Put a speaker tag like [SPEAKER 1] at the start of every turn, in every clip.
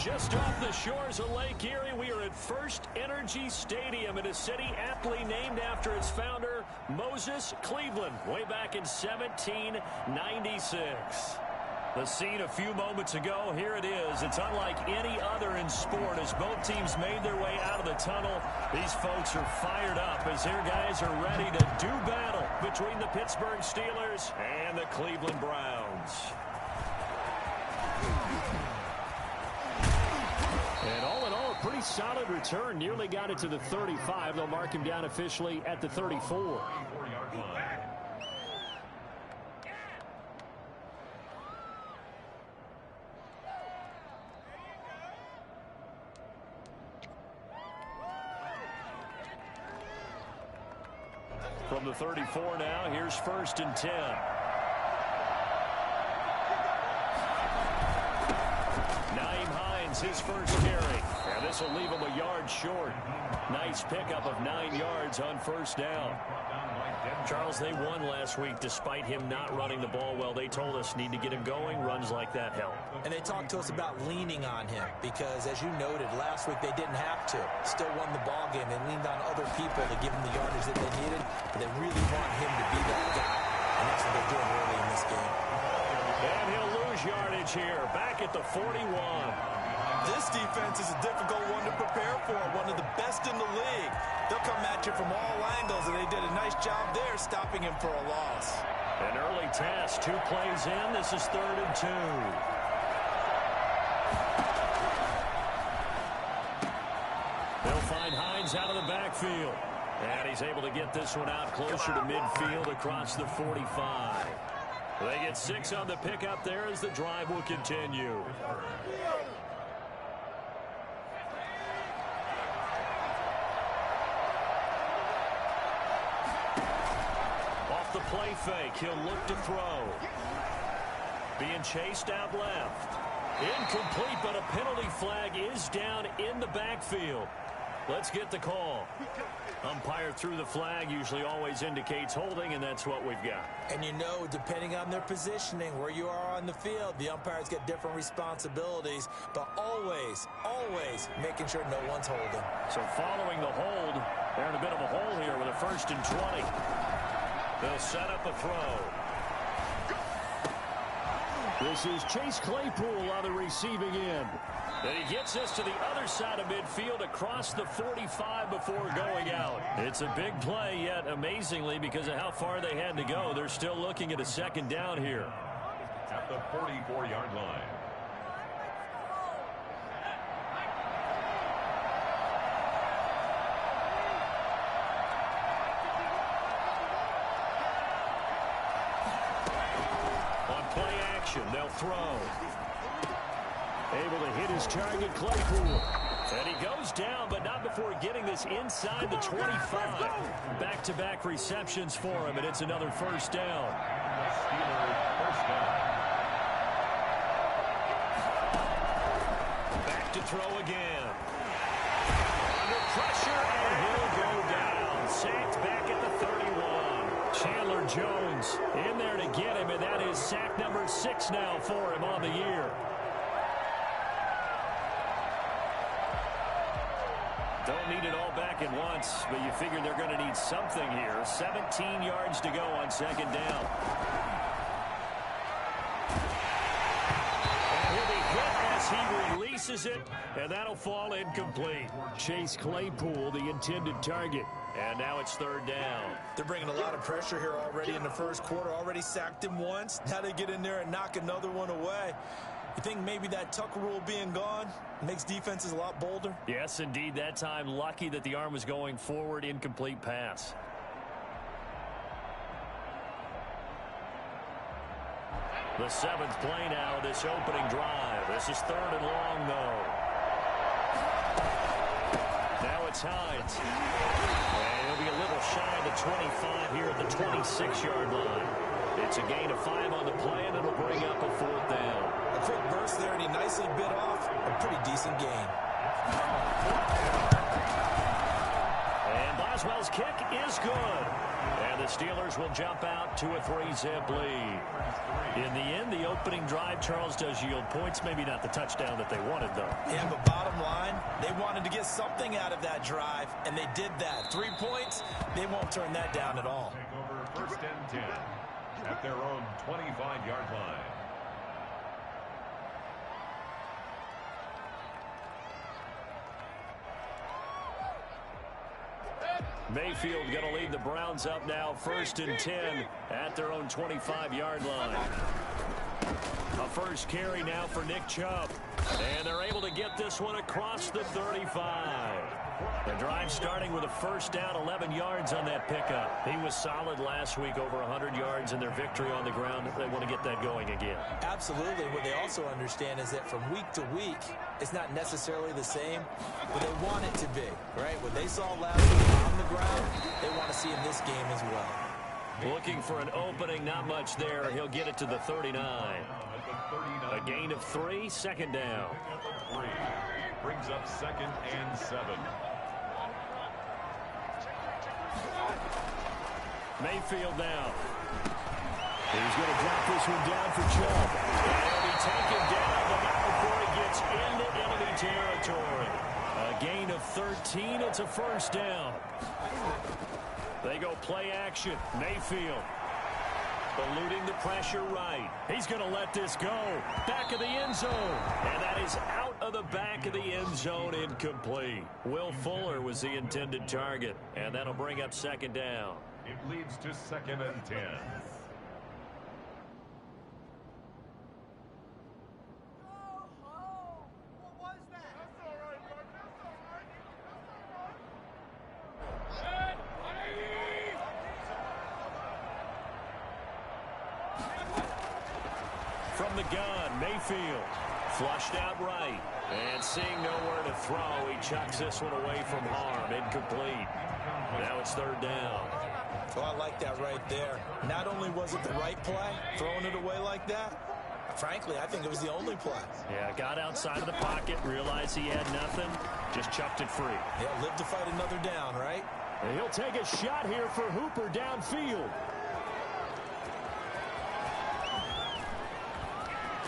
[SPEAKER 1] Just off the shores of Lake Erie, we are at First Energy Stadium in a city aptly named after its founder, Moses Cleveland, way back in 1796. The scene a few moments ago, here it is. It's unlike any other in sport as both teams made their way out of the tunnel. These folks are fired up as their guys are ready to do battle between the Pittsburgh Steelers and the Cleveland Browns. And all in all, a pretty solid return. Nearly got it to the 35. They'll mark him down officially at the 34. From the 34 now, here's 1st and 10. Nyheim Hines, his first carry. And this will leave him a yard short. Nice pickup of 9 yards on 1st down. Charles, they won last week despite him not running the ball well. They told us need to get him going. Runs like that help.
[SPEAKER 2] And they talked to us about leaning on him because, as you noted, last week they didn't have to. Still won the ball game. They leaned on other people to give him the yardage that they needed, but they really want him to be that guy. And that's what they're doing early in this game.
[SPEAKER 1] And he'll lose yardage here. Back at the 41.
[SPEAKER 3] This defense is a difficult one to prepare for, one of the best in the league. They'll come at you from all angles, and they did a nice job there stopping him for a loss.
[SPEAKER 1] An early test, 2 plays in. This is 3rd and 2. They'll find Hines out of the backfield. And he's able to get this one out closer to midfield across the 45. They get 6 on the pickup there as the drive will continue. The play fake. He'll look to throw. Being chased out left. Incomplete, but a penalty flag is down in the backfield. Let's get the call. Umpire threw the flag, usually always indicates holding, and that's what we've got.
[SPEAKER 2] And you know, depending on their positioning, where you are on the field, the umpires get different responsibilities, but always, always making sure no one's holding.
[SPEAKER 1] So following the hold, they're in a bit of a hole here with a 1st and 20. They'll set up a throw. This is Chase Claypool on the receiving end. And he gets us to the other side of midfield across the 45 before going out. It's a big play, yet amazingly, because of how far they had to go, they're still looking at a 2nd down here.
[SPEAKER 4] At the 44-yard line.
[SPEAKER 1] They'll throw. Able to hit his target, Claypool. And he goes down, but not before getting this inside the 25. Back-to-back receptions for him, and it's another 1st down. Back to throw again. Under pressure, and he'll go down. Sacked back at the 31. Chandler Jones in there to get him, and that is sack number 6 now for him on the year. Don't need it all back at once, but you figure they're going to need something here. 17 yards to go on 2nd down. And he'll be hit as he releases it, and that'll fall incomplete. Chase Claypool, the intended target. And now it's 3rd down.
[SPEAKER 2] They're bringing a lot of pressure here already in the 1st quarter. Already sacked him once. Now they get in there and knock another one away. You think maybe that Tucker rule being gone makes defenses a lot bolder?
[SPEAKER 1] Yes, indeed. That time, lucky that the arm was going forward. Incomplete pass. The 7th play now, this opening drive. This is 3rd and long, though. Now it's Hines. And he'll be a little shy of the 25 here at the 26-yard line. It's a gain of 5 on the play, and it'll bring up a 4th down.
[SPEAKER 2] A quick burst there, and he nicely bit off a pretty decent gain.
[SPEAKER 1] And Boswell's kick is good. And the Steelers will jump out to a 3-zip lead. In the end, the opening drive, Charles, does yield points. Maybe not the touchdown that they wanted, though.
[SPEAKER 2] Yeah, but bottom line, they wanted to get something out of that drive, and they did that. 3 points, they won't turn that down at all.
[SPEAKER 4] Take over 1st and 10 at their own 25-yard line.
[SPEAKER 1] Mayfield going to lead the Browns up now, 1st and 10 at their own 25-yard line. A first carry now for Nick Chubb. And they're able to get this one across the 35. The drive starting with a 1st down, 11 yards on that pickup. He was solid last week, over 100 yards in their victory on the ground. They want to get that going again.
[SPEAKER 2] Absolutely. What they also understand is that from week to week, it's not necessarily the same, but they want it to be, right? What they saw last week on the ground, they want to see in this game as well.
[SPEAKER 1] Looking for an opening, not much there. He'll get it to the 39. A gain of 3, 2nd down.
[SPEAKER 4] Brings up 2nd and 7.
[SPEAKER 1] Mayfield now. He's going to drop this one down for Chubb. And he'll be taken down, but not before he gets into enemy territory. A gain of 13. It's a 1st down. They go play action. Mayfield eluding the pressure right. He's going to let this go. Back of the end zone. And that is out of the back of the end zone, incomplete. Will Fuller was the intended target. And that'll bring up 2nd down.
[SPEAKER 4] It leads to 2nd and 10.
[SPEAKER 1] From the gun, Mayfield flushed out right. And seeing nowhere to throw, he chucks this one away from harm. Incomplete. Now it's 3rd down.
[SPEAKER 2] Oh, I like that right there. Not only was it the right play, throwing it away like that, frankly, I think it was the only play.
[SPEAKER 1] Yeah, got outside of the pocket, realized he had nothing, just chucked it free.
[SPEAKER 2] Yeah, live to fight another down, right?
[SPEAKER 1] And he'll take a shot here for Hooper downfield.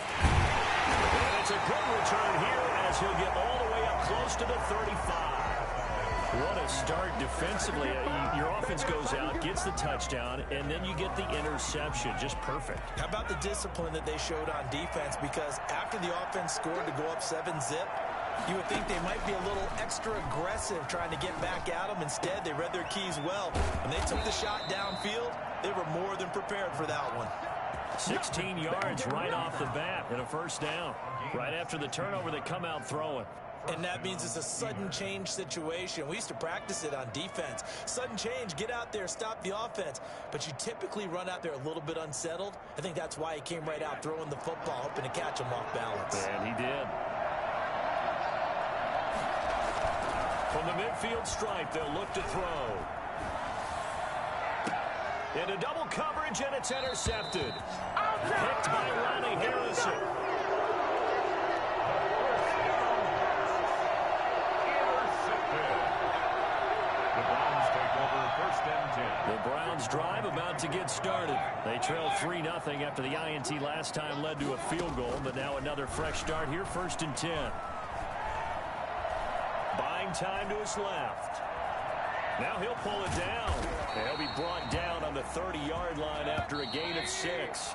[SPEAKER 1] And it's a good return here as he'll get all the way up close to the 35. What a start defensively. Your offense goes out, gets the touchdown, and then you get the interception. Just perfect.
[SPEAKER 2] How about the discipline that they showed on defense? Because after the offense scored to go up 7-zip, you would think they might be a little extra aggressive trying to get back at them. Instead, they read their keys well. When they took the shot downfield, they were more than prepared for that one.
[SPEAKER 1] 16 yards right off the bat and a 1st down. Right after the turnover, they come out throwing.
[SPEAKER 2] And that means it's a sudden change situation. We used to practice it on defense. Sudden change, get out there, stop the offense. But you typically run out there a little bit unsettled. I think that's why he came right out throwing the football, hoping to catch him off balance.
[SPEAKER 1] And he did. From the midfield stripe, they'll look to throw. Into double coverage, and it's intercepted. Picked by Ronnie Harrison. The Browns drive about to get started. They trail 3-0 after the INT last time led to a field goal, but now another fresh start here, 1st and 10. Buying time to his left. Now he'll pull it down. And he'll be brought down on the 30-yard line after a gain of 6.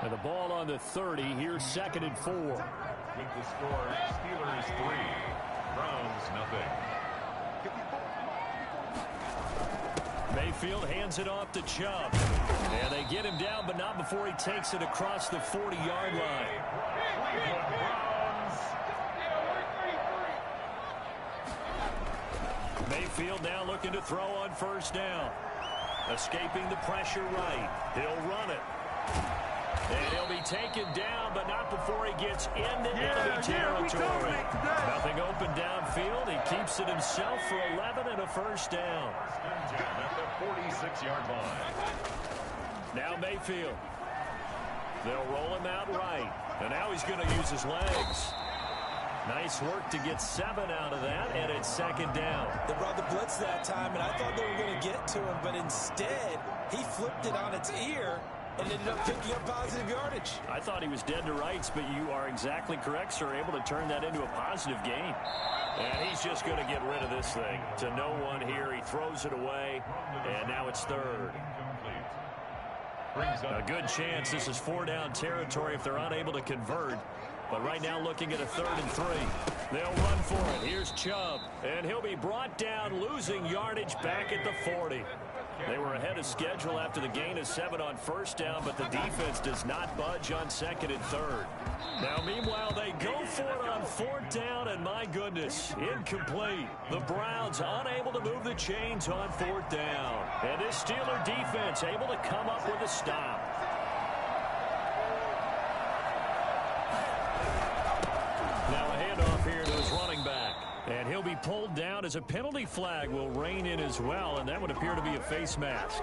[SPEAKER 1] And the ball on the 30, here's 2nd and 4.
[SPEAKER 4] With the score, Steelers 3, Browns 0.
[SPEAKER 1] Mayfield hands it off to Chubb. And they get him down, but not before he takes it across the 40-yard line. Mayfield now looking to throw on 1st down. Escaping the pressure right. He'll run it. And he'll be taken down, but not before he gets into enemy territory. Nothing open downfield. He keeps it himself for 11 and a 1st down.
[SPEAKER 4] At the 46-yard line.
[SPEAKER 1] Now Mayfield. They'll roll him out right. And now he's going to use his legs. Nice work to get 7 out of that, and it's second down.
[SPEAKER 2] They brought the blitz that time, and I thought they were going to get to him, but instead, he flipped it on its ear and ended up picking up positive yardage.
[SPEAKER 1] I thought he was dead to rights, but you are exactly correct, sir, able to turn that into a positive gain. And he's just going to get rid of this thing. To no one here, he throws it away, and now it's third. A good chance this is 4-down territory if they're unable to convert. But right now looking at a 3rd and 3. They'll run for it. Here's Chubb. And he'll be brought down, losing yardage back at the 40. They were ahead of schedule after the gain of 7 on 1st down, but the defense does not budge on 2nd and 3rd. Now, meanwhile, they go for it on 4th down, and my goodness, incomplete. The Browns unable to move the chains on 4th down. And this Steeler defense able to come up with a stop. Now a handoff here to his running back. And he'll be pulled down as a penalty flag will rein in as well, and that would appear to be a face mask.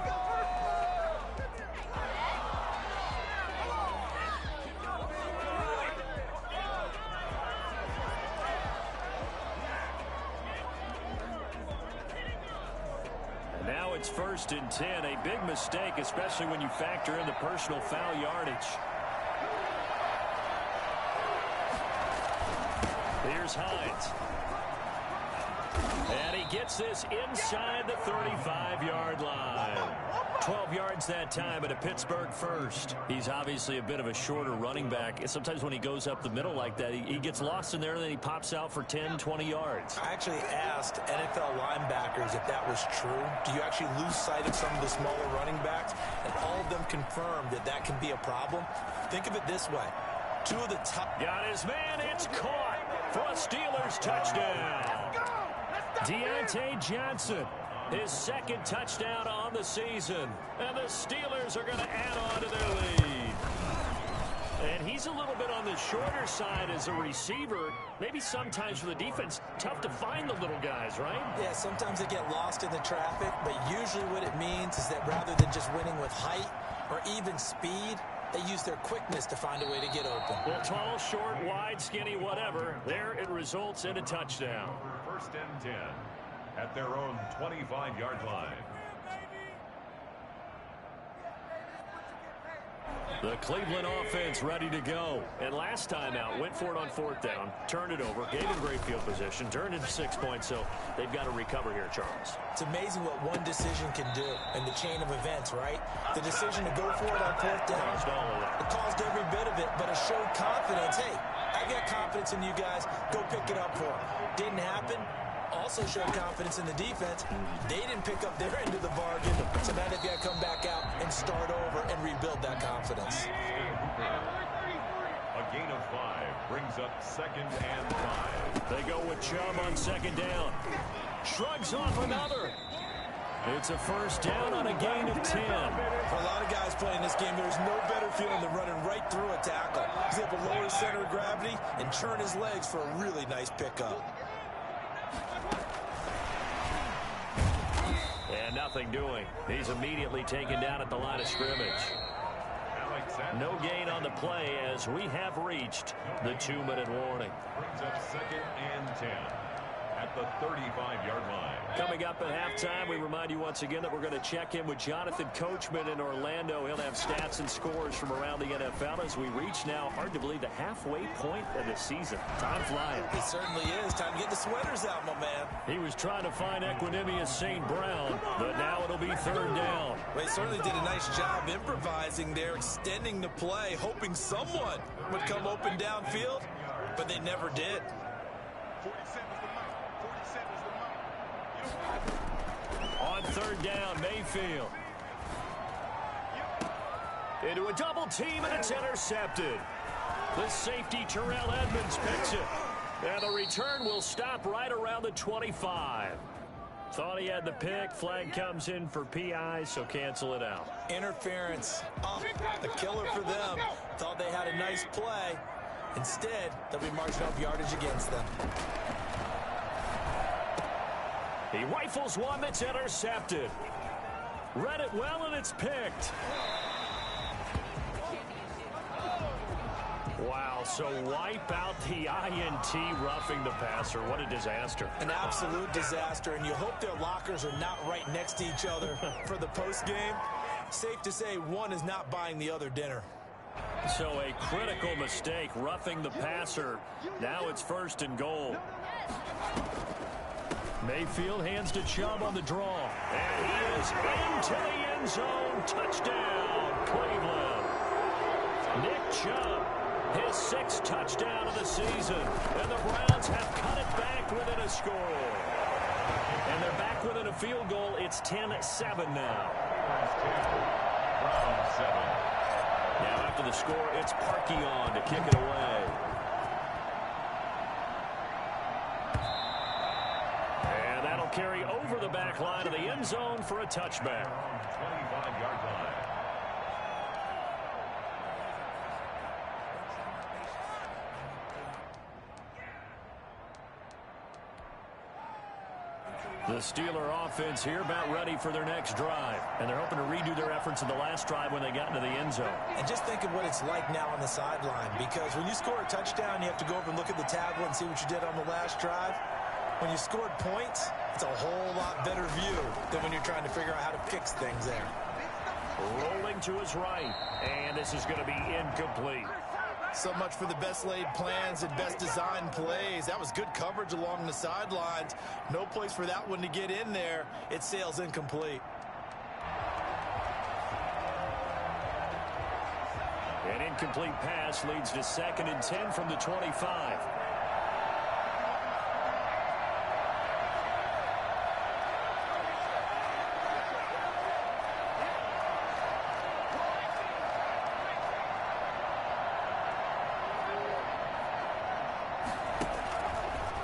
[SPEAKER 1] And now it's 1st and 10, a big mistake, especially when you factor in the personal foul yardage. Here's Hines. And he gets this inside the 35-yard line. 12 yards that time at a Pittsburgh first. He's obviously a bit of a shorter running back. Sometimes when he goes up the middle like that, he gets lost in there and then he pops out for 10, 20 yards.
[SPEAKER 2] I actually asked NFL linebackers if that was true. Do you actually lose sight of some of the smaller running backs? And all of them confirmed that that can be a problem. Think of it this way. 2 of the top...
[SPEAKER 1] Got his man. It's caught for a Steelers touchdown. Deontay Johnson, his 2nd touchdown on the season. And the Steelers are going to add on to their lead. And he's a little bit on the shorter side as a receiver. Maybe sometimes for the defense, tough to find the little guys, right?
[SPEAKER 2] Yeah, sometimes they get lost in the traffic, but usually what it means is that rather than just winning with height or even speed, they use their quickness to find a way to get open.
[SPEAKER 1] Well, tall, short, wide, skinny, whatever. There it results in a touchdown.
[SPEAKER 4] 1st and 10 at their own 25-yard line.
[SPEAKER 1] The Cleveland offense ready to go. And last time out, went for it on 4th down, turned it over, gave him great field position, turned into 6 points, so they've got to recover here, Charles.
[SPEAKER 2] It's amazing what one decision can do in the chain of events, right? The decision to go for it on 4th down, it caused every bit of it, but it showed confidence. Hey, I got confidence in you guys. Go pick it up for them. Didn't happen. Also showed confidence in the defense. They didn't pick up their end of the bargain, so now they've got to come back out and start over and rebuild that confidence.
[SPEAKER 4] A gain of 5 brings up 2nd and 5.
[SPEAKER 1] They go with Chubb on 2nd down. Shrugs off another. It's a 1st down on a gain of 10.
[SPEAKER 2] For a lot of guys playing this game, there's no better feeling than running right through a tackle. He's able to lower his center of gravity and turn his legs for a really nice pickup.
[SPEAKER 1] And nothing doing. He's immediately taken down at the line of scrimmage. No gain on the play as we have reached the 2-minute warning.
[SPEAKER 4] Brings up 2nd and 10 at the 35-yard line.
[SPEAKER 1] Coming up at halftime, we remind you once again that we're going to check in with Jonathan Coachman in Orlando. He'll have stats and scores from around the NFL as we reach now, hard to believe, the halfway point of the season. Time flying.
[SPEAKER 2] It certainly is. Time to get the sweaters out, my man.
[SPEAKER 1] He was trying to find Equanimeous St. Brown, but now it'll be 3rd down.
[SPEAKER 2] Well, he certainly did a nice job improvising there, extending the play, hoping someone would come open downfield, but they never did.
[SPEAKER 1] On 3rd down, Mayfield. Into a double team, and it's intercepted. The safety, Terrell Edmonds, picks it. And the return will stop right around the 25. Thought he had the pick. Flag comes in for PI, so cancel it out.
[SPEAKER 2] Interference. Oh, a killer for them. Thought they had a nice play. Instead, they'll be marching up yardage against them.
[SPEAKER 1] He rifles one that's intercepted. Read it well, and it's picked. Wow, Wow, so wipe out the INT roughing the passer. What a disaster.
[SPEAKER 2] An absolute disaster, and you hope their lockers are not right next to each other for the postgame. Safe to say one is not buying the other dinner.
[SPEAKER 1] So a critical mistake, roughing the passer. Now it's 1st and goal. Mayfield hands to Chubb on the draw. And he is into the end zone. Touchdown, Cleveland. Nick Chubb, his 6th touchdown of the season. And the Browns have cut it back within a score. And they're back within a field goal. It's 10-7 now.
[SPEAKER 4] Browns 7.
[SPEAKER 1] Now after the score, it's Parkey on to kick it away. And that'll carry over the back line of the end zone for a touchback.
[SPEAKER 4] 25-yard line.
[SPEAKER 1] The Steeler offense here about ready for their next drive. And they're hoping to redo their efforts in the last drive when they got into the end zone.
[SPEAKER 2] And just think of what it's like now on the sideline, because when you score a touchdown, you have to go over and look at the tablet and see what you did on the last drive. When you scored points, it's a whole lot better view than when you're trying to figure out how to fix things there.
[SPEAKER 1] Rolling to his right, and this is going to be incomplete.
[SPEAKER 3] So much for the best laid plans and best designed plays. That was good coverage along the sidelines. No place for that one to get in there. It sails incomplete.
[SPEAKER 1] An incomplete pass leads to 2nd and 10 from the 25.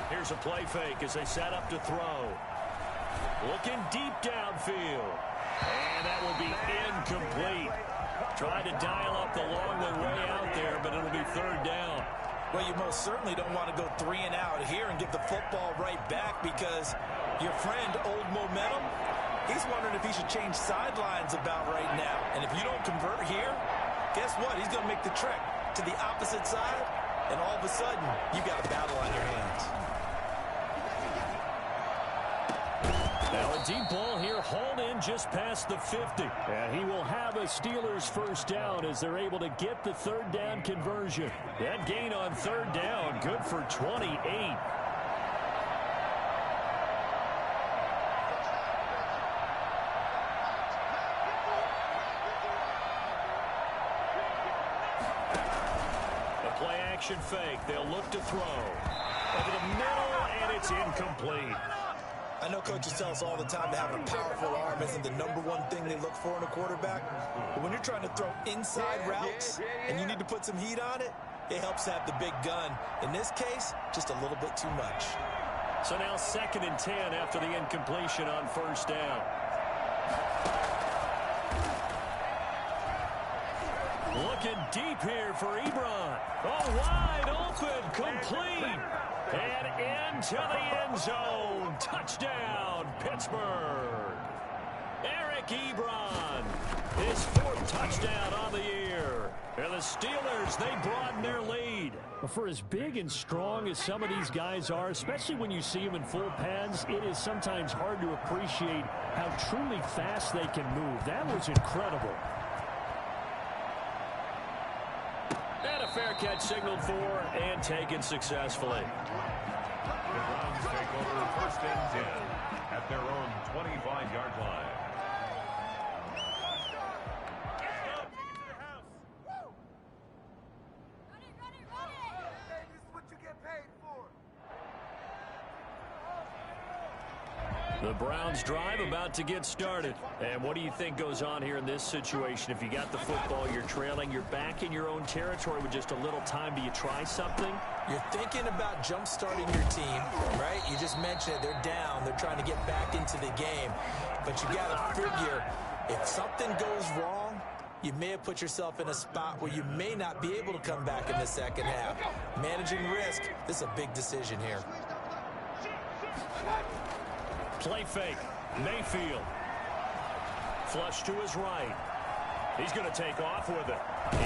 [SPEAKER 1] Here's a play fake as they set up to throw. Looking deep downfield. And that will be incomplete. Tried to dial up the long way out there, but it'll be 3rd down.
[SPEAKER 2] Well, you most certainly don't want to go 3 and out here and give the football right back, because your friend, Old Momentum, he's wondering if he should change sidelines about right now. And if you don't convert here, guess what? He's going to make the trek to the opposite side, and all of a sudden, you've got a battle on your hands.
[SPEAKER 1] Now a deep ball here, hauled in just past the 50. And he will have a Steelers 1st down as they're able to get the 3rd down conversion. That gain on 3rd down, good for 28. A play action fake. They'll look to throw. Over the middle, and it's incomplete.
[SPEAKER 2] I know coaches tell us all the time that having a powerful arm isn't the #1 thing they look for in a quarterback. But when you're trying to throw inside routes and you need to put some heat on it, it helps have the big gun. In this case, just a little bit too much.
[SPEAKER 1] So now 2nd and 10 after the incompletion on 1st down. Looking deep here for Ebron. Oh, wide open, complete. And into the end zone. Touchdown, Pittsburgh. Eric Ebron, his 4th touchdown on the year. And the Steelers, they broaden their lead. For as big and strong as some of these guys are, especially when you see them in full pads, it is sometimes hard to appreciate how truly fast they can move. That was incredible. And a fair catch signaled for and taken successfully.
[SPEAKER 4] The Browns take over 1st and 10 at their own 25-yard line.
[SPEAKER 1] The Browns drive about to get started. And what do you think goes on here in this situation? If you got the football, you're trailing, you're back in your own territory with just a little time. Do you try something?
[SPEAKER 2] You're thinking about jump-starting your team, right? You just mentioned it. They're down. They're trying to get back into the game. But you got to figure, if something goes wrong, you may have put yourself in a spot where you may not be able to come back in the second half. Managing risk, this is a big decision here.
[SPEAKER 1] Play fake. Mayfield. Flush to his right. He's going to take off with it.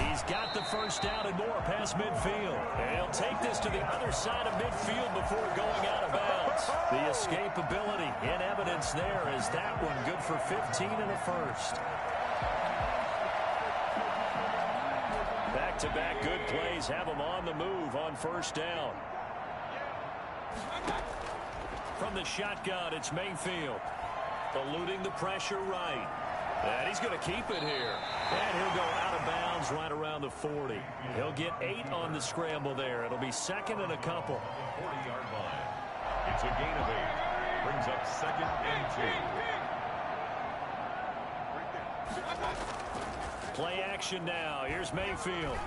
[SPEAKER 1] He's got the first down and more past midfield. And he'll take this to the other side of midfield before going out of bounds. The escapability in evidence there is that one good for 15 and a first. Back-to-back good plays have him on the move on first down. From the shotgun, it's Mayfield. Eluding the pressure right. And he's going to keep it here. And he'll go out of bounds right around the 40. He'll get 8 on the scramble there. It'll be second and a couple.
[SPEAKER 4] 40-yard line. It's a gain of 8. Brings up second and 2.
[SPEAKER 1] Play action now. Here's Mayfield.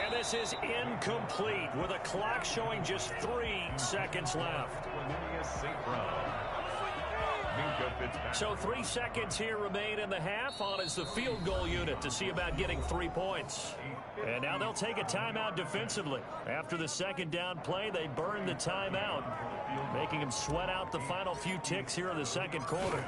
[SPEAKER 1] And this is incomplete with a clock showing just 3 seconds left.
[SPEAKER 4] St. Brown.
[SPEAKER 1] So 3 seconds here remain in the half on as the field goal unit to see about getting 3 points. And now they'll take a timeout defensively. After the second down play, they burn the timeout, making them sweat out the final few ticks here in the second quarter.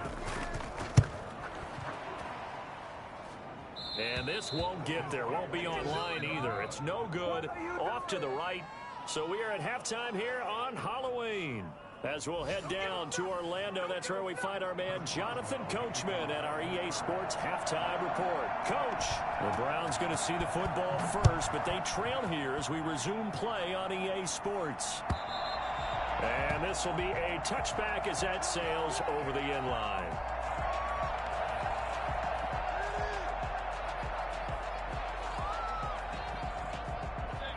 [SPEAKER 1] And this won't get there. Won't be online either. It's no good. Off to the right. So we are at halftime here on Halloween. As we'll head down to Orlando, that's where we find our man Jonathan Coachman at our EA Sports Halftime Report. Coach, the Browns going to see the football first, but they trail here as we resume play on EA Sports. And this will be a touchback as that sails over the end line.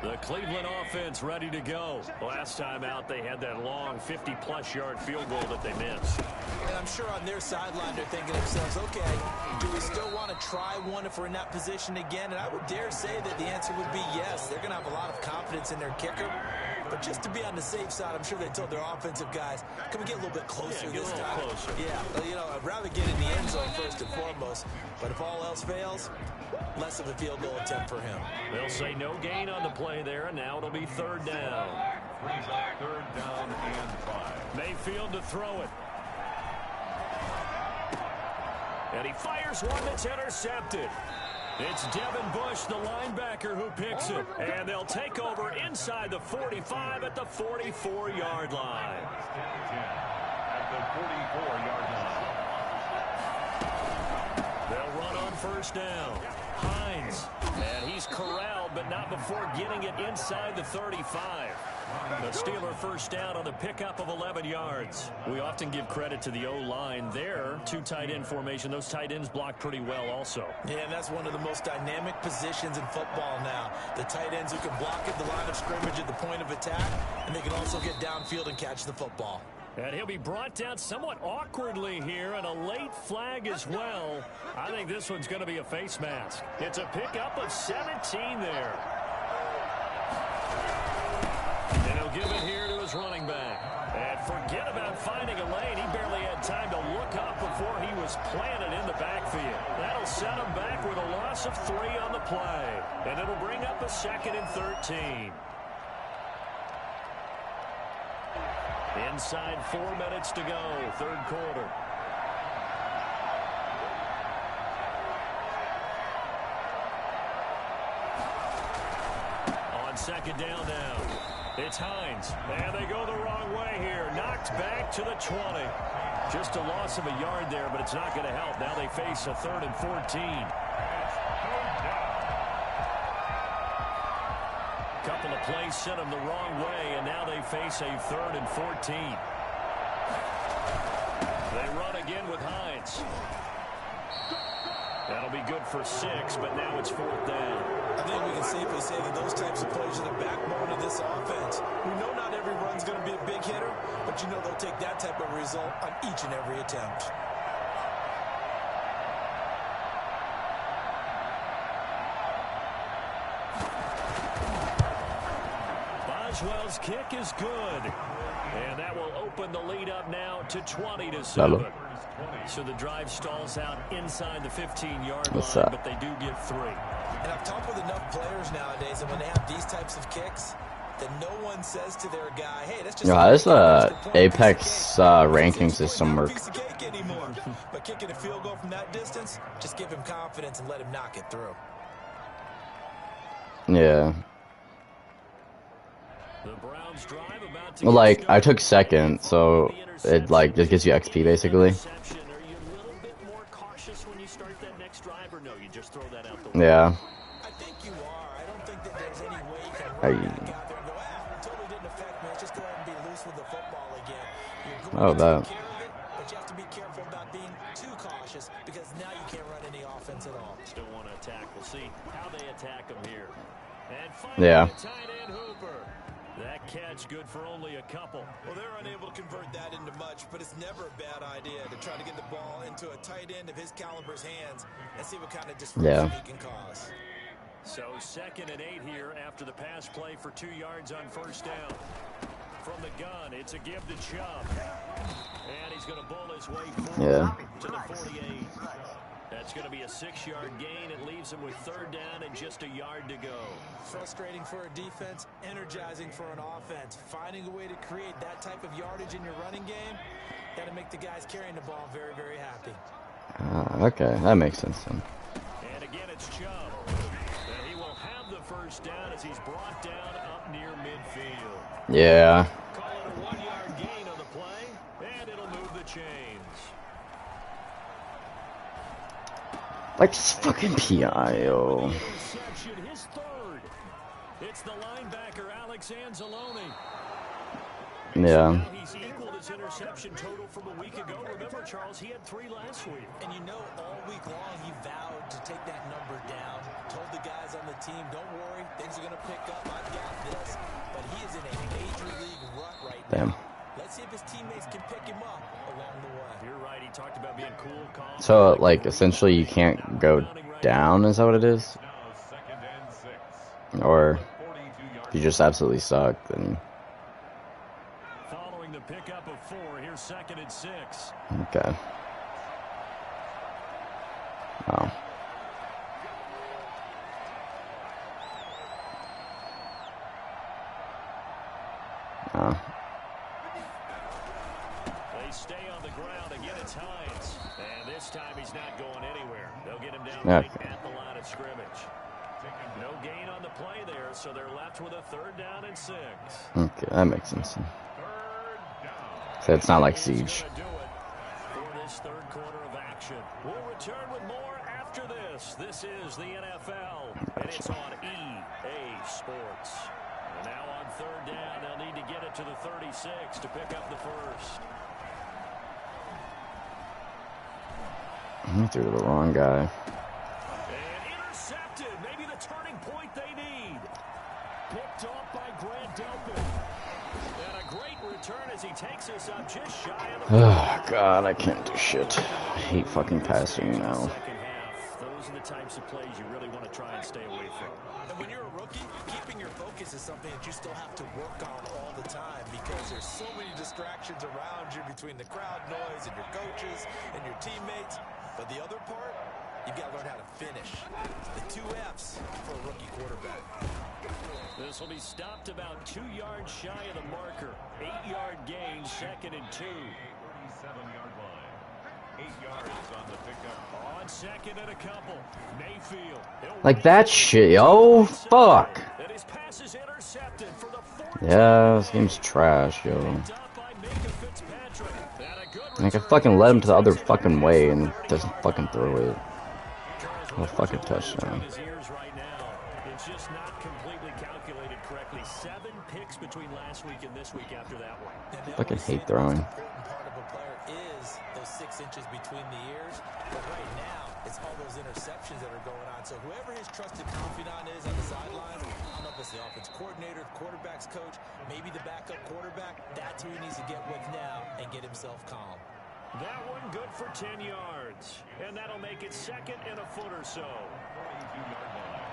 [SPEAKER 1] The Cleveland offense ready to go. Last time out, they had that long 50-plus yard field goal that they missed.
[SPEAKER 2] And I'm sure on their sideline, they're thinking to themselves, okay, do we still want to try one if we're in that position again? And I would dare say that the answer would be yes. They're going to have a lot of confidence in their kicker. But just to be on the safe side, I'm sure they told their offensive guys, can we get a little bit closer this time?
[SPEAKER 1] Closer.
[SPEAKER 2] Yeah, you know, I'd rather get in the end zone first and foremost. But if all else fails, less of a field goal attempt for him.
[SPEAKER 1] They'll say no gain on the play there, and now it'll be third down.
[SPEAKER 4] Brings up third down and 5.
[SPEAKER 1] Mayfield to throw it. And he fires one that's intercepted. It's Devin Bush, the linebacker, who picks it. And they'll take over inside the 45 at the 44-yard line.
[SPEAKER 4] At the 44-yard line.
[SPEAKER 1] They'll run on first down. Hines. And he's corralled, but not before getting it inside the 35. The Steeler first down on the pickup of 11 yards. We often give credit to the O-line there. 2 tight end formation. Those tight ends block pretty well also.
[SPEAKER 2] Yeah, and that's one of the most dynamic positions in football now. The tight ends who can block at the line of scrimmage at the point of attack, and they can also get downfield and catch the football.
[SPEAKER 1] And he'll be brought down somewhat awkwardly here, and a late flag as well. I think this one's going to be a face mask. It's a pickup of 17 there. And he'll give it here to his running back. And forget about finding a lane. He barely had time to look up before he was planted in the backfield. That'll set him back with a loss of 3 on the play. And it'll bring up a 2nd and 13. Inside 4 minutes to go, third quarter. On second down now, it's Hines. And they go the wrong way here. Knocked back to the 20. Just a loss of a yard there, but it's not going to help. Now they face a 3rd and 14. Couple of plays sent them the wrong way, and now they face a 3rd and 14. They run again with Hines. That'll be good for 6, but now it's 4th down.
[SPEAKER 2] I think we can safely say that those types of plays are the backbone of this offense. We know not every run's going to be a big hitter, but you know they'll take that type of result on each and every attempt.
[SPEAKER 1] Boswell's kick is good. And that will open the lead up now to 20-7. So the drive stalls out inside the 15-yard line, but they do get 3.
[SPEAKER 2] And I've talked with enough players nowadays, and when they have these types of kicks, that no one says to their guy, hey, that's just
[SPEAKER 5] Yo, how does Apex ranking system work?
[SPEAKER 2] But kicking a field goal from that distance, just give him confidence and let him knock it through.
[SPEAKER 5] Yeah.
[SPEAKER 1] The Browns drive about to
[SPEAKER 5] Well, like, I took second, so it, like, just gives you XP, basically.
[SPEAKER 1] Are you a little bit more cautious when you start that next drive, or no, you just throw that out the window?
[SPEAKER 5] Yeah.
[SPEAKER 2] I think you are. I don't think that there's any way you can run back out there and go, totally didn't affect me. Let's just go ahead and be loose with the football again. You're going to take care of it, but you have to be careful about being too cautious because now you can't run any offense at all.
[SPEAKER 1] Still want to attack. We'll see how they attack them here. And
[SPEAKER 5] Yeah.
[SPEAKER 1] tight end Hooper. That catch good for only a couple.
[SPEAKER 2] Well, they're unable to convert that into much, but it's never a bad idea to try to get the ball into a tight end of his caliber's hands and see what kind of disruption he can cause.
[SPEAKER 1] So 2nd and 8 here after the pass play for 2 yards on first down. From the gun, it's a give to Chubb. And he's going to bull his way forward to the 48. That's going to be a 6-yard gain. It leaves him with 3rd down and just a yard to go.
[SPEAKER 2] Frustrating for a defense, energizing for an offense. Finding a way to create that type of yardage in your running game, got to make the guys carrying the ball very, very happy.
[SPEAKER 5] Okay, that makes sense then.
[SPEAKER 1] And again, it's Chubb. And he will have the first down as he's brought down up near midfield.
[SPEAKER 5] Yeah.
[SPEAKER 1] Call it a 1-yard gain on the play, and it'll move the chains.
[SPEAKER 5] Like, this fucking PI, yo.
[SPEAKER 1] Interception, his 3rd. It's the linebacker, Alex Anzalone.
[SPEAKER 5] Yeah.
[SPEAKER 1] Now he's equaled his interception total from a week ago. Remember, Charles, he had 3 last week.
[SPEAKER 2] And you know, all week long, he vowed to take that number down. Told the guys on the team, don't worry, things are going to pick up. I've got this. But he is in a major league rut right now. Let's see if his teammates can pick him up along the way.
[SPEAKER 1] You're right. He talked about being cool, calm.
[SPEAKER 5] So, like, essentially you can't go down, is that what it is? Or if you just absolutely suck, then...
[SPEAKER 1] Following the pickup of 4, here's 2nd and 6.
[SPEAKER 5] Okay. Oh. Oh.
[SPEAKER 1] They stay on the ground. Again, it's Hines. And this time he's not going anywhere. They'll get him down right at the line of scrimmage. No gain on the play there, so they're left with a 3rd down and 6.
[SPEAKER 5] Okay, that makes sense. So it's not like Siege.
[SPEAKER 1] Do it for this 3rd quarter of action. We'll return with more after this. This is the NFL, and it's on EA Sports. And now on 3rd down, they'll need to get it to the 36 to pick up the first.
[SPEAKER 5] I threw to the wrong guy.
[SPEAKER 1] And intercepted. Maybe the turning point they need. Picked off by Grant Delpit. And a great return as he takes us up just shy of the...
[SPEAKER 5] Oh, God, I can't do shit. I hate fucking passing now.
[SPEAKER 1] Second half. Those are the types of plays you really want to try and stay away from.
[SPEAKER 2] And when you're a rookie, keeping your focus is something that you still have to work on all the time because there's so many distractions around you between the crowd noise and your coaches and your teammates. But the other part, you've got to learn how to finish. The 2 F's for a rookie quarterback.
[SPEAKER 1] This will be stopped about 2 yards shy of the marker. 8-yard gain, 2nd and 2.
[SPEAKER 4] 37-yard line. 8 yards on the pickup.
[SPEAKER 1] On 2nd and a couple. Mayfield.
[SPEAKER 5] Like that shit, yo. Fuck.
[SPEAKER 1] And his pass is intercepted for the 4th.
[SPEAKER 5] Yeah, this game's trash, yo.
[SPEAKER 1] Picked up by Minka Fitzpatrick. And a good
[SPEAKER 5] I can
[SPEAKER 1] return.
[SPEAKER 5] fucking let him to the other fucking way and doesn't fucking throw it. Oh, fucking touchdown.
[SPEAKER 1] His ears right now. It's just not completely calculated correctly. 7 picks between last week and this week after that one.
[SPEAKER 5] Fucking hate throwing.
[SPEAKER 2] The important part of a player is those 6 inches between the ears. But right now, it's all those interceptions that are going on. So whoever his trusted confidant is on the sidelines, I don't know if it's the offense coordinator, quarterback's coach, maybe the backup quarterback, that's who he needs to get with now and get himself calm.
[SPEAKER 1] That one good for 10 yards. And that'll make it 2nd and a foot or so.
[SPEAKER 4] 42-yard line.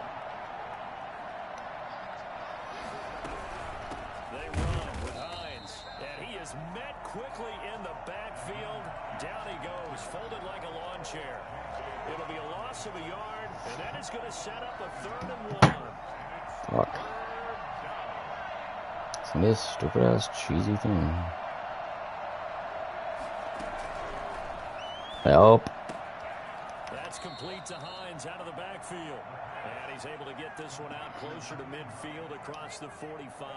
[SPEAKER 1] They run with Hines. And he is met quickly in the backfield. Down he goes, folded like a lawn chair. It'll be a loss of a yard, and that is going to set up a 3rd and 1.
[SPEAKER 5] Fuck. This stupid ass cheesy thing. Help.
[SPEAKER 1] That's complete to Hines out of the backfield. And he's able to get this one out closer to midfield across the 45.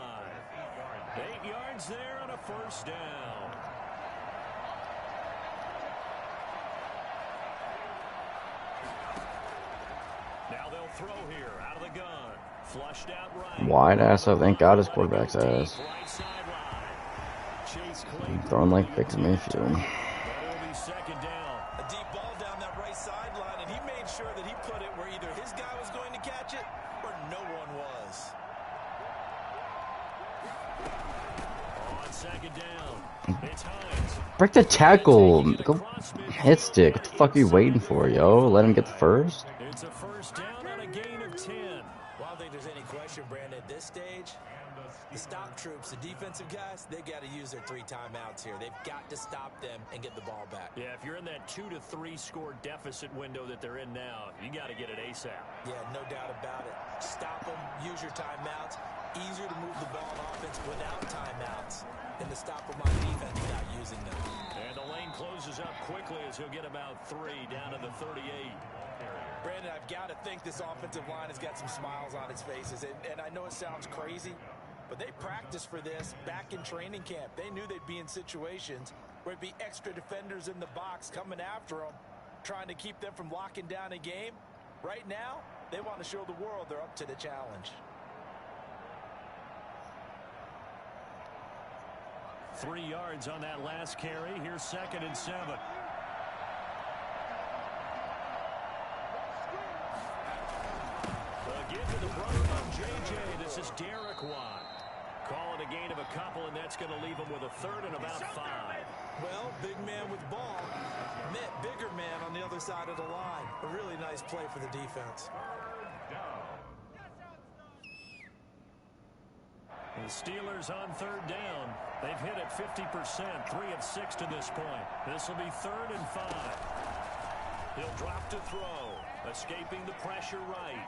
[SPEAKER 1] 8 yards there on a first down. Now they'll throw here out of the gun. Flushed out right.
[SPEAKER 5] Wide ass up. Thank God his quarterback's ass.
[SPEAKER 1] Right sideline. Chase
[SPEAKER 5] I'm
[SPEAKER 1] Claypool.
[SPEAKER 5] throwing like Baker Mayfield.
[SPEAKER 1] It'll be second down.
[SPEAKER 3] A deep ball down that right sideline, and he made sure that he put it where either his guy was going to catch it or no one was.
[SPEAKER 1] On second down. It's Hines.
[SPEAKER 5] Break the tackle. Go hit stick. What the fuck are you waiting for, yo? Let him get the first?
[SPEAKER 1] It's a first down on a gain of 10.
[SPEAKER 2] Well, I don't think there's any question, Brandon, at this stage, the stop troops, the defensive guys, they got to use their 3 timeouts here. They've got to stop them and get the ball back.
[SPEAKER 1] Yeah, if you're in that 2 to 3 score deficit window that they're in now, you got to get it ASAP.
[SPEAKER 2] Yeah, no doubt about it. Stop them, use your timeouts. Easier to move the ball on offense without timeouts than to stop them on defense without using them.
[SPEAKER 1] And the lane closes up quickly as he'll get about 3 down to the 38.
[SPEAKER 2] Brandon, I've got to think this offensive line has got some smiles on its faces. And I know it sounds crazy, but they practiced for this back in training camp. They knew they'd be in situations where it'd be extra defenders in the box coming after them, trying to keep them from locking down a game. Right now, they want to show the world they're up to the challenge.
[SPEAKER 1] 3 yards on that last carry. Here's 2nd and 7. Again to the brother of J.J. This is Derek Watt. Calling a gain of a couple, and that's going to leave him with a 3rd and about 5.
[SPEAKER 2] Well, big man with ball met bigger man on the other side of the line. A really nice play for the defense.
[SPEAKER 1] The Steelers on 3rd down. They've hit it 50%, 3 of 6 to this point. This will be 3rd and 5. He'll drop to throw, escaping the pressure right.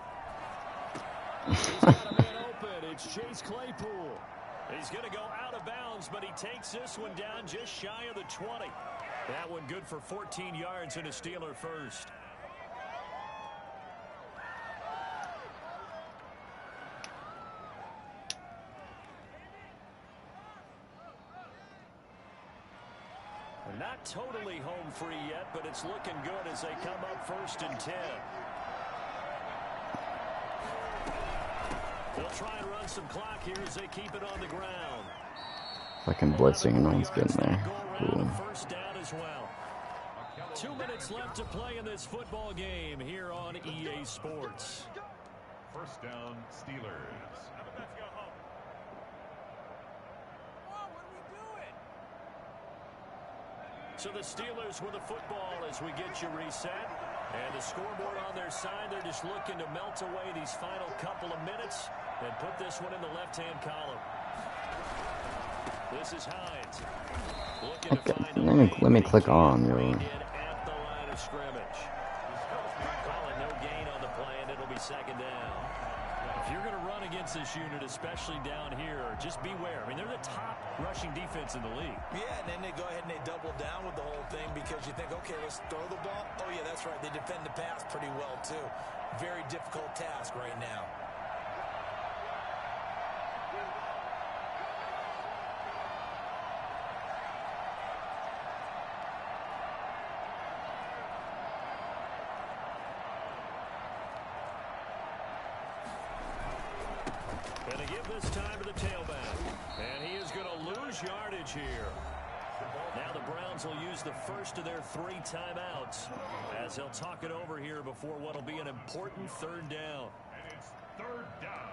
[SPEAKER 1] He's got a man open. It's Chase Claypool. He's going to go out of bounds, but he takes this one down just shy of the 20. That one good for 14 yards and a Steeler first. Not totally home free yet, but it's looking good as they come up 1st and 10. They'll try and run some clock here as they keep it on the ground.
[SPEAKER 5] Fucking blitzing and no one's getting there. Cool.
[SPEAKER 1] First down as well. 2 minutes left to play in this football game here on EA Sports.
[SPEAKER 4] First down, Steelers.
[SPEAKER 1] So the Steelers with the football as we get you reset. And the scoreboard on their side, they're just looking to melt away these final couple of minutes and put this one in the left-hand column. This is Hines. Looking to find a
[SPEAKER 5] Let me click on, yo.
[SPEAKER 1] at the line of scrimmage. Calling no gain on the play, and it'll be 2nd down. If you're going to run against this unit, especially down here, just beware. I mean, they're the top rushing defense in the league.
[SPEAKER 2] Yeah, and then they go ahead and they double down with the whole thing because you think, okay, let's throw the ball. Oh, yeah, that's right. They defend the pass pretty well, too. Very difficult task right now.
[SPEAKER 1] And they give this time to the tailback. And he is going to lose yardage here. Now the Browns will use the first of their 3 timeouts as they'll talk it over here before what will be an important 3rd down.
[SPEAKER 4] And it's 3rd down.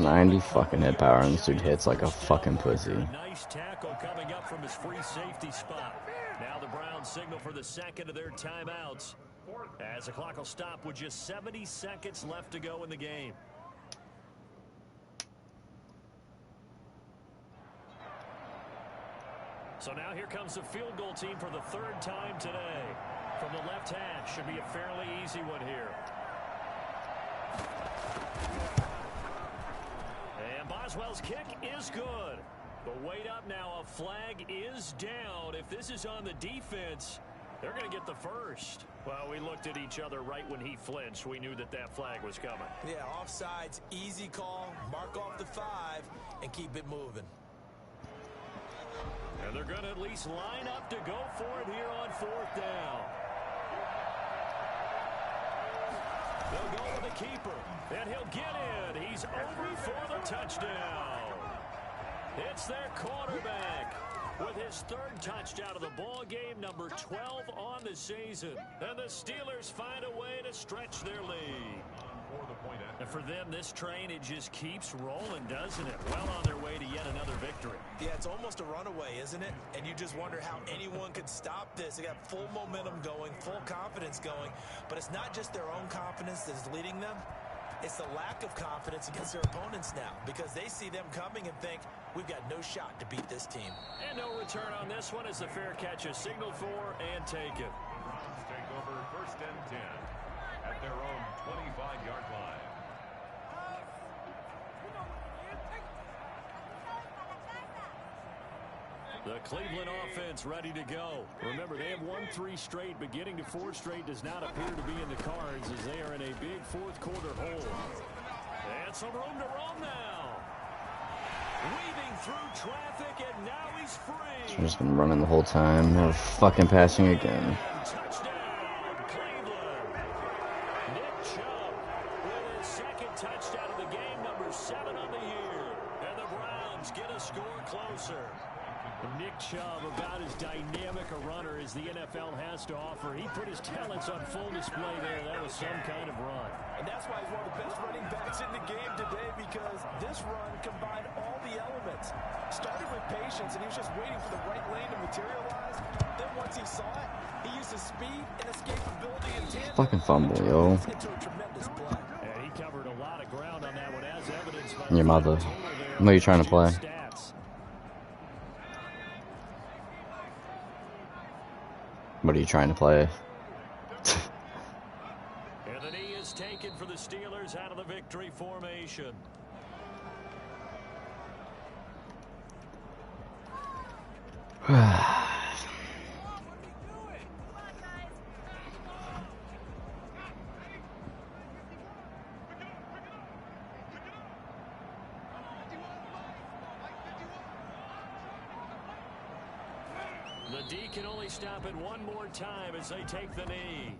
[SPEAKER 5] 90 fucking hit power, and this dude hits like a fucking pussy.
[SPEAKER 1] Nice tackle coming up from his free safety spot. Now the Browns signal for the second of their timeouts, as the clock will stop with just 70 seconds left to go in the game. So now here comes the field goal team for the third time today. From the left hash, should be a fairly easy one here. And Boswell's kick is good. But wait up now, a flag is down. If this is on the defense, they're going to get the first. Well, we looked at each other right when he flinched. We knew that that flag was coming.
[SPEAKER 2] Yeah, offsides, easy call, mark off the 5, and keep it moving.
[SPEAKER 1] And they're going to at least line up to go for it here on 4th down. They'll go with the keeper, and he'll get in. He's over for the touchdown. It's their quarterback with his 3rd touchdown of the ball game, number 12 on the season. And the Steelers find a way to stretch their lead. And for them, this train, it just keeps rolling, doesn't it? Well on their way to yet another victory.
[SPEAKER 2] Yeah, it's almost a runaway, isn't it? And you just wonder how anyone could stop this. They got full momentum going, full confidence going. But it's not just their own confidence that's leading them. It's the lack of confidence against their opponents now, because they see them coming and think, we've got no shot to beat this team.
[SPEAKER 1] And no return on this one as the fair catch is signaled for and taken.
[SPEAKER 4] Browns take over 1st and 10 at their own 25-yard line.
[SPEAKER 1] The Cleveland offense ready to go. Remember, they have won 3 straight, but getting to 4 straight does not appear to be in the cards as they are in a big 4th quarter hole. And some room to roam now. Weaving through traffic, and now he's free.
[SPEAKER 5] I've just been running the whole time. Never fucking passing again.
[SPEAKER 1] Touchdown, Cleveland. Nick Chubb with his 2nd touchdown of the game, number 7 on the year. And the Browns get a score closer. Nick Chubb, about as dynamic a runner as the NFL has to offer. He put his talents on full display there. That was some kind of run.
[SPEAKER 2] And that's why he's one of the best running backs in the game today, because this run combined all the elements. Started with patience, and he was just waiting for the right lane to materialize. Then once he saw it, he used his speed and escapability in tandem.
[SPEAKER 5] Fucking fumble, yo.
[SPEAKER 2] Into a tremendous play.
[SPEAKER 1] And he covered a lot of ground on that one, as evidenced by
[SPEAKER 5] Your mother. What are you trying to play? What are you trying to play?
[SPEAKER 1] And the knee is taken for the Steelers out of the victory formation. The D can only stop it one more time as they take the knee.